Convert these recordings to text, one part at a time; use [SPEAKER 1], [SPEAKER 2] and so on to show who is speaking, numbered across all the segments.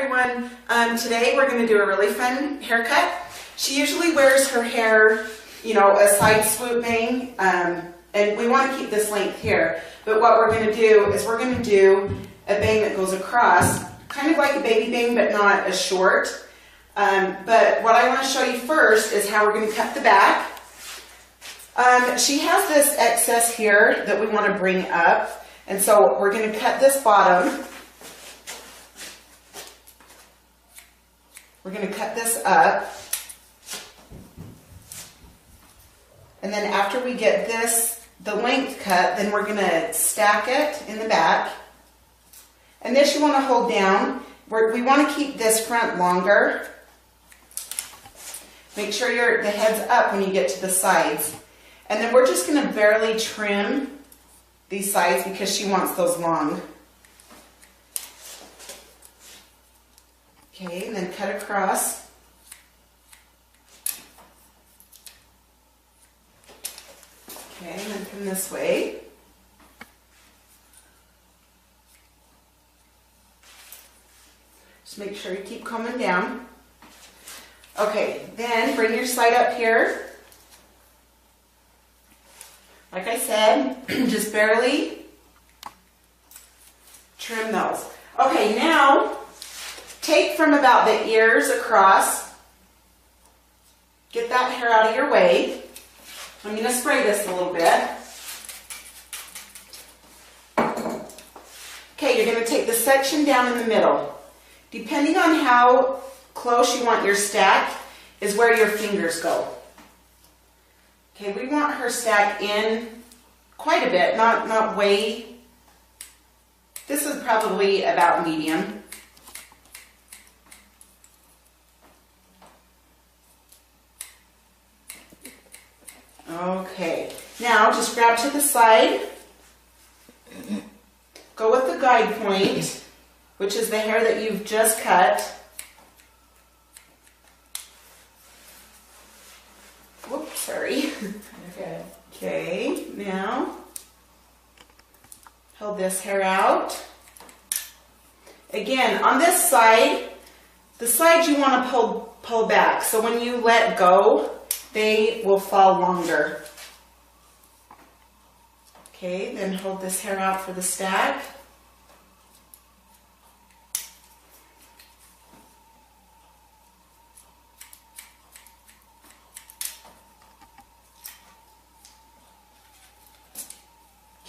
[SPEAKER 1] everyone. Today we're going to do a really fun haircut. She usually wears her hair, you know, a side swoop bang, and we want to keep this length here. But what we're going to do is we're going to do a bang that goes across, kind of like a baby bang, but not as short. But what I want to show you first is how we're going to cut the back. She has this excess here that we want to bring up, and so we're going to cut this bottom. We're going to cut this up, and then after we get the length cut, then we're going to stack it in the back. And this you want to hold down. We want to keep this front longer. Make sure the head's up when you get to the sides. And then we're just going to barely trim these sides because she wants those long. Okay, and then cut across. Okay, and then come this way. Just make sure you keep combing down. Okay, then bring your side up here. Like I said, just barely trim those. Okay, now take from about the ears across. Get that hair out of your way. I'm going to spray this a little bit. Okay, you're going to take the section down in the middle. Depending on how close you want your stack is where your fingers go. Okay, we want her stack in quite a bit, not way. This is probably about medium. Okay, now just grab to the side. Go with the guide point, which is the hair that you've just cut. Whoops, sorry. Okay. Okay, now hold this hair out. Again, on this side, the side you want to pull back. So when you let go, they will fall longer. Okay, then hold this hair out for the stack.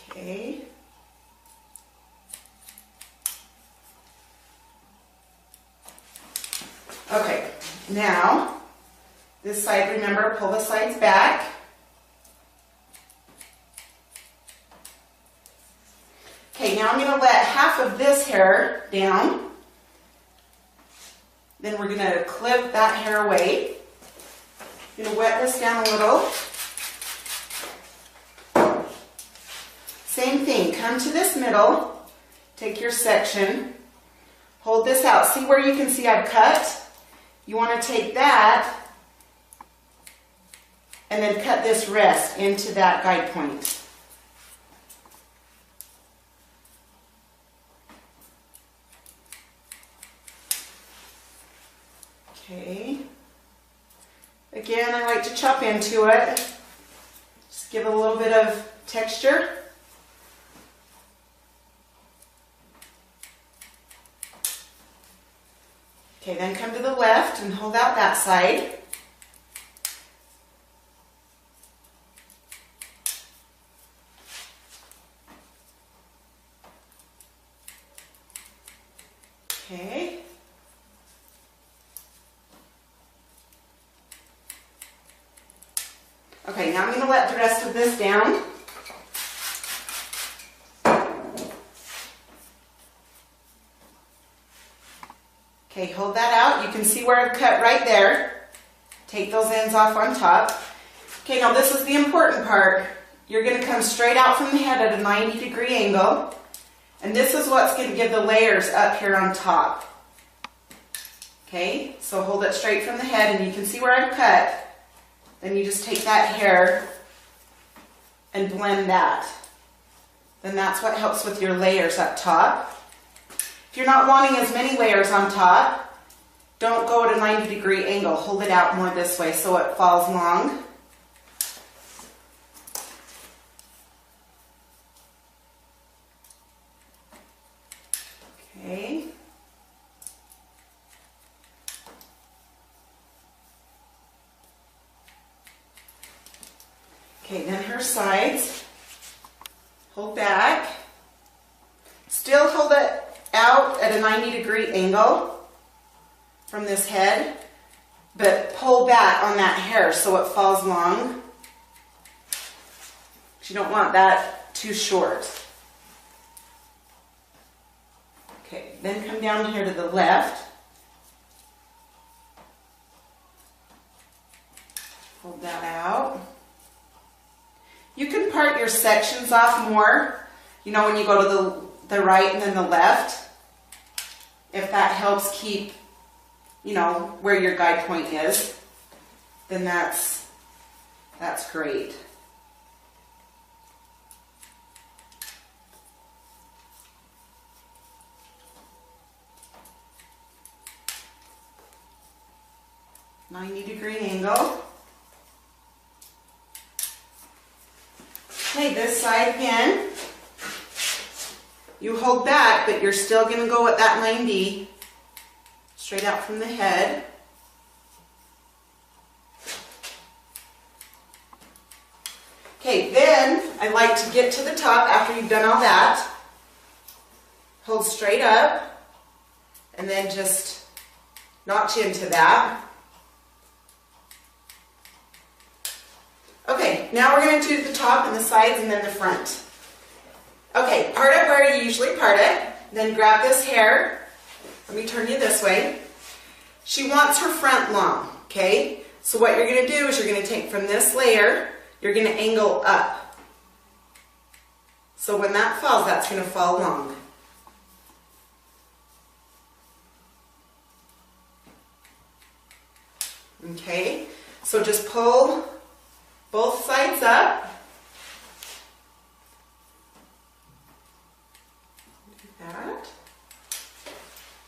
[SPEAKER 1] Okay. Okay, now this side, remember, pull the sides back. Okay, now I'm going to let half of this hair down. Then we're going to clip that hair away. I'm going to wet this down a little. Same thing, come to this middle, take your section, hold this out. See where you can see I've cut? You want to take that and then cut this rest into that guide point. Okay. Again, I like to chop into it. Just give it a little bit of texture. Okay, then come to the left and hold out that side. Okay. Okay, now I'm going to let the rest of this down. Okay, hold that out. You can see where I've cut right there. Take those ends off on top. Okay, now this is the important part. You're going to come straight out from the head at a 90-degree angle. And this is what's going to give the layers up here on top. Okay, so hold it straight from the head and you can see where I've cut. Then you just take that hair and blend that. Then that's what helps with your layers up top. If If you're not wanting as many layers on top, don't go at a 90-degree angle. Hold it out more this way so it falls long. Okay. Okay, then her sides. Hold back. Still hold it out at a 90-degree angle from this head, but pull back on that hair so it falls long. You don't want that too short. Okay, then come down here to the left. Hold that out. You can part your sections off more, you know, when you go to the right and then the left, if that helps keep, you know, where your guide point is, then that's great. '90-degree angle. Okay, this side again. You hold back, but you're still going to go at that 90 straight out from the head. Okay, then I like to get to the top after you've done all that. Hold straight up and then just notch into that. Okay, now we're going to do the top and the sides and then the front. Okay, part it where you usually part it. Then grab this hair. Let me turn you this way. She wants her front long, okay? So what you're going to do is you're going to take from this layer, you're going to angle up. So when that falls, that's going to fall long. Okay, so just pull both sides up. Do that.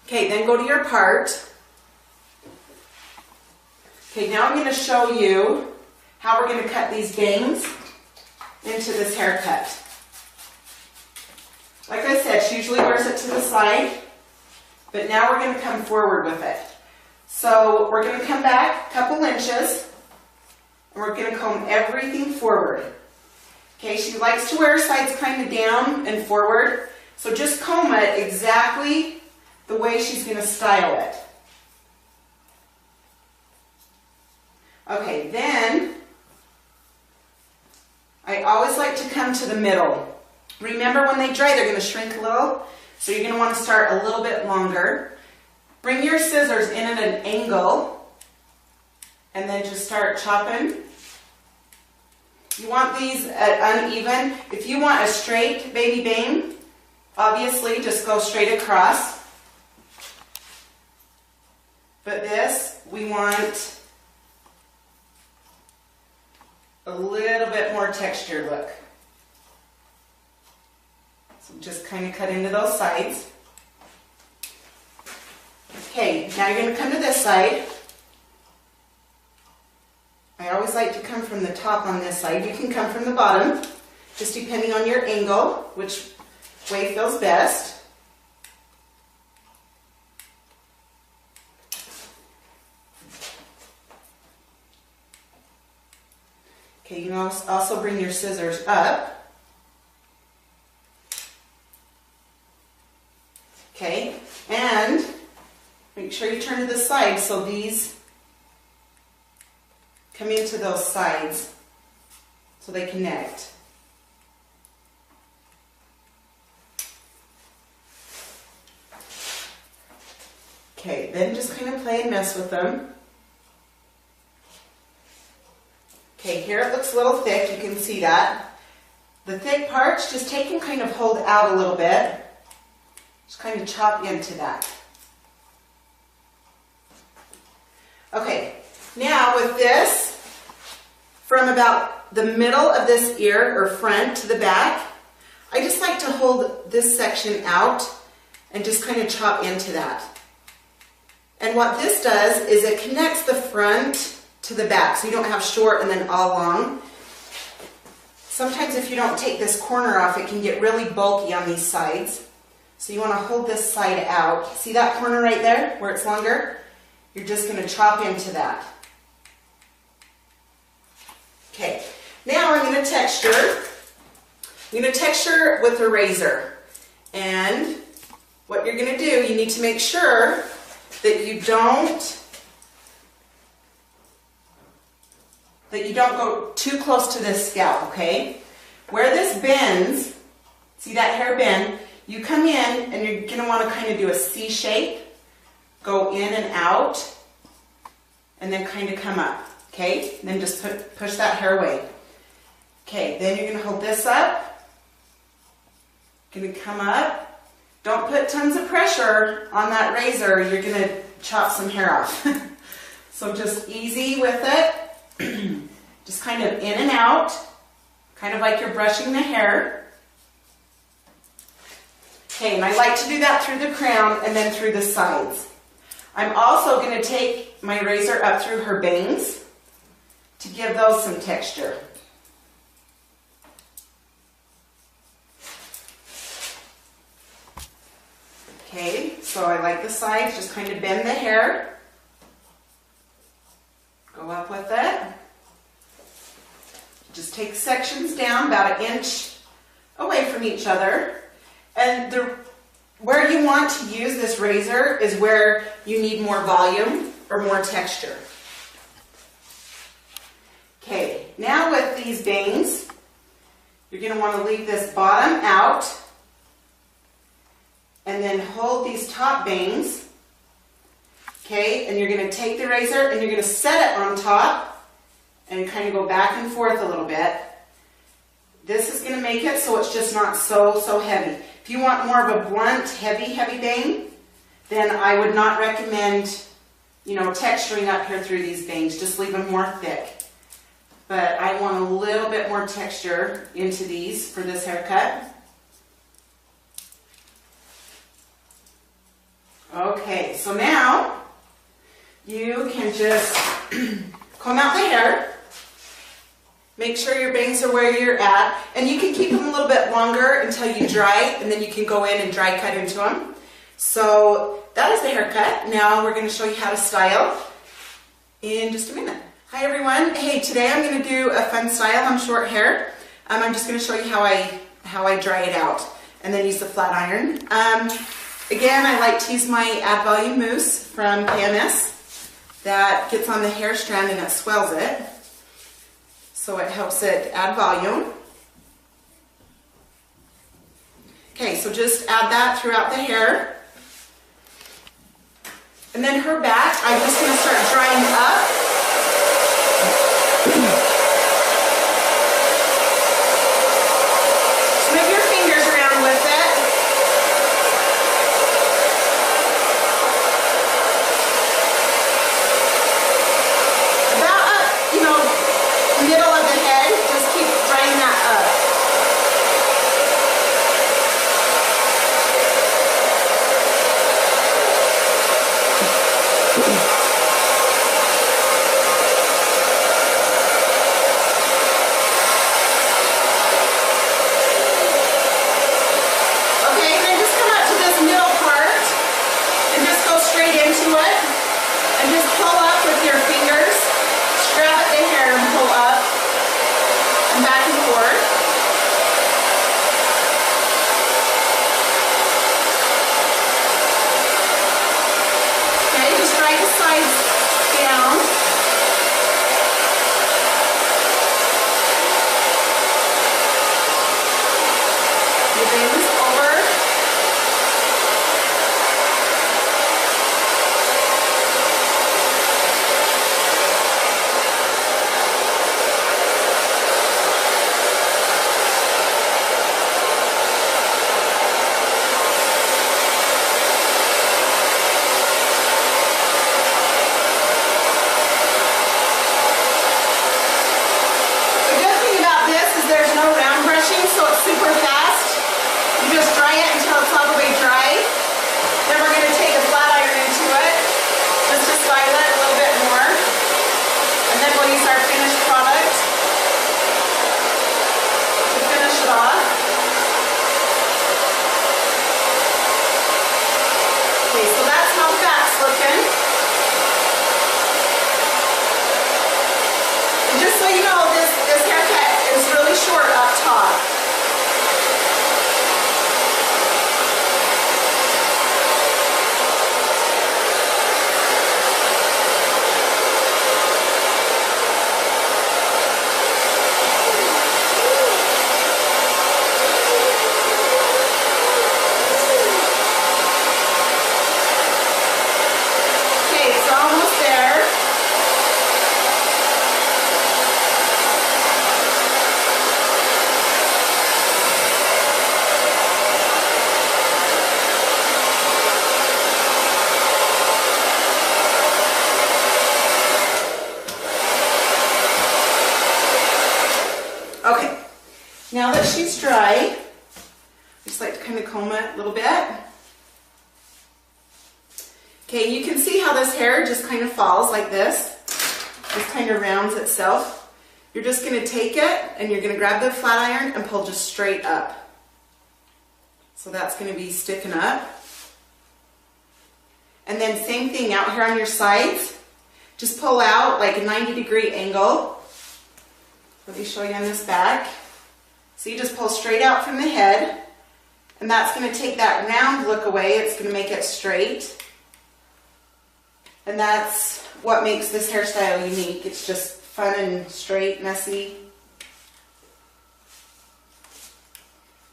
[SPEAKER 1] Okay, then go to your part. Okay, now I'm going to show you how we're going to cut these bangs into this haircut. Like I said, she usually wears it to the side, but now we're going to come forward with it. So we're going to come back a couple inches, and we're going to comb everything forward. Okay, she likes to wear her sides kind of down and forward, so just comb it exactly the way she's going to style it. Okay, then I always like to come to the middle. Remember, when they dry, they're going to shrink a little, so you're going to want to start a little bit longer. Bring your scissors in at an angle, and then just start chopping. You want these at uneven. If you want a straight baby bang, obviously just go straight across. But this, we want a little bit more textured look. So just kind of cut into those sides. Okay, now you're going to come to this side. I always like to come from the top on this side. You can come from the bottom, just depending on your angle, which way feels best. Okay, you can also bring your scissors up. Okay, and make sure you turn to the side so these come into those sides so they connect. Okay, then just kind of play and mess with them. Okay, here it looks a little thick, you can see that. The thick parts, just take and kind of hold out a little bit. Just kind of chop into that. Okay, now with this, from about the middle of this ear or front to the back, I just like to hold this section out and just kind of chop into that. And what this does is it connects the front to the back, so you don't have short and then all long. Sometimes if you don't take this corner off, it can get really bulky on these sides. So you want to hold this side out. See that corner right there where it's longer? You're just going to chop into that. Okay, now I'm going to texture. I'm going to texture with a razor. And what you're going to do, you need to make sure that you don't go too close to this scalp, okay? Where this bends, see that hair bend, you come in and you're going to want to kind of do a C shape, go in and out, and then kind of come up, okay? And then just push that hair away. Okay, then you're going to hold this up, going to come up. Don't put tons of pressure on that razor, you're going to chop some hair off. So just easy with it, just kind of in and out, kind of like you're brushing the hair. Okay, and I like to do that through the crown and then through the sides. I'm also going to take my razor up through her bangs to give those some texture. Okay, so I like the sides, just kind of bend the hair, go up with it. Just take sections down about 1 inch away from each other. And where you want to use this razor is where you need more volume or more texture. Okay, now with these bangs, you're going to want to leave this bottom out and then hold these top bangs. Okay, and you're going to take the razor and you're going to set it on top and kind of go back and forth a little bit. This is going to make it so it's just not so heavy. If you want more of a blunt, heavy bang, then I would not recommend, texturing up here through these bangs. Just leave them more thick. But I want a little bit more texture into these for this haircut. Okay, so now you can just comb out the hair. Make sure your bangs are where you're at, and you can keep them a little bit longer until you dry, and then you can go in and dry cut into them. So that is the haircut. Now we're going to show you how to style in just a minute. Hi everyone. Hey, today I'm going to do a fun style on short hair. I'm just going to show you how I dry it out, and then use the flat iron. Again, I like to use my Add Volume mousse from PMS. That gets on the hair strand and it swells it. So it helps it add volume. Okay, so just add that throughout the hair. And then her back, I'm just going to start drying up. Just move your fingers around with it. Middle of the head, just keep drying that up. Okay, and then just come up to this middle part and just go straight into it and just pull up with your fingers. Grab at the hair and pull up and back and forth. Okay, just dry the side. she's dry, I just like to kind of comb it a little bit. Okay, you can see how this hair just kind of falls like this. Just kind of rounds itself. You're just going to take it and you're going to grab the flat iron and pull just straight up. So that's going to be sticking up. And then same thing out here on your sides. Just pull out like a 90-degree angle. Let me show you on this back. So you just pull straight out from the head. And that's going to take that round look away. It's going to make it straight. And that's what makes this hairstyle unique. It's just fun and straight, messy.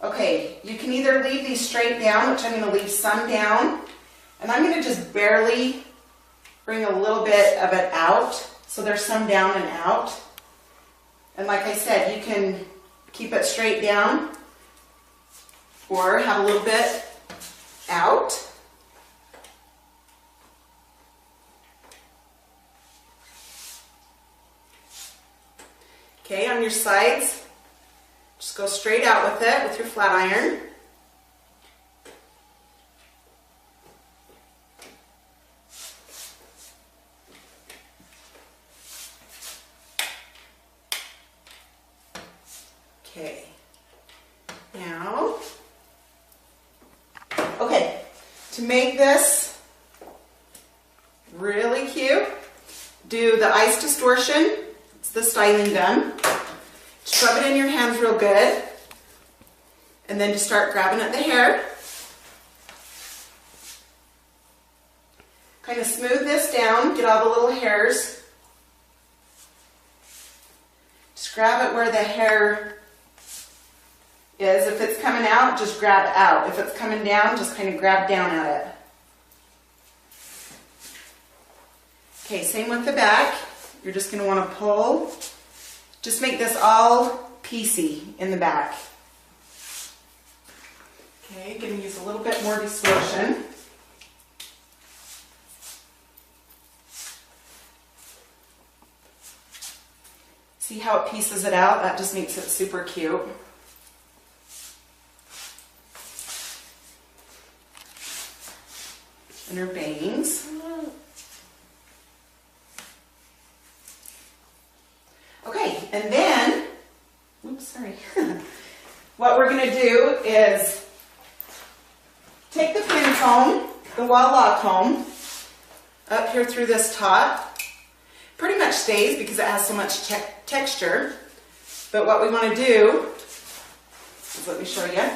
[SPEAKER 1] Okay, you can either leave these straight down, which I'm going to leave some down, and I'm going to just barely bring a little bit of it out, so there's some down and out. And like I said, you can keep it straight down or have a little bit out. Okay, on your sides, just go straight out with it with your flat iron. Okay, now, okay, to make this really cute, do the ice distortion. It's the styling gun. Just rub it in your hands real good. And then just start grabbing at the hair. Kind of smooth this down, get all the little hairs. Just grab it where the hair is. If it's coming out, just grab out. If it's coming down, just kind of grab down at it. Okay, same with the back. You're just going to want to pull. Just make this all piecey in the back. Okay, going to use a little bit more distortion. See how it pieces it out? That just makes it super cute. And her bangs. Okay, and then, oops, sorry. What we're going to do is take the pin comb, the wall-lock comb, up here through this top. Pretty much stays because it has so much texture. But what we want to do is, let me show you,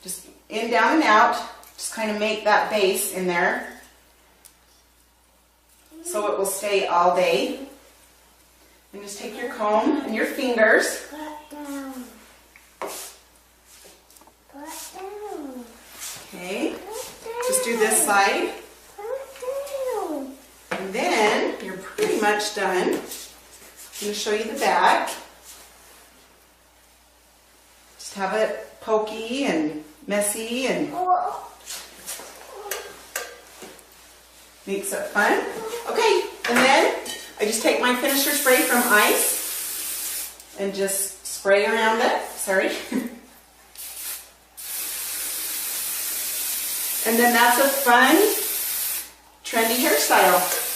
[SPEAKER 1] just in, down, and out, just kind of make that base in there so it will stay all day. And just take your comb and your fingers. Okay, just do this side. And then you're pretty much done. I'm going to show you the back. Just have it pokey and messy and makes it fun. Okay, and then I just take my finisher spray from Ice and just spray around it. Sorry. And then that's a fun, trendy hairstyle.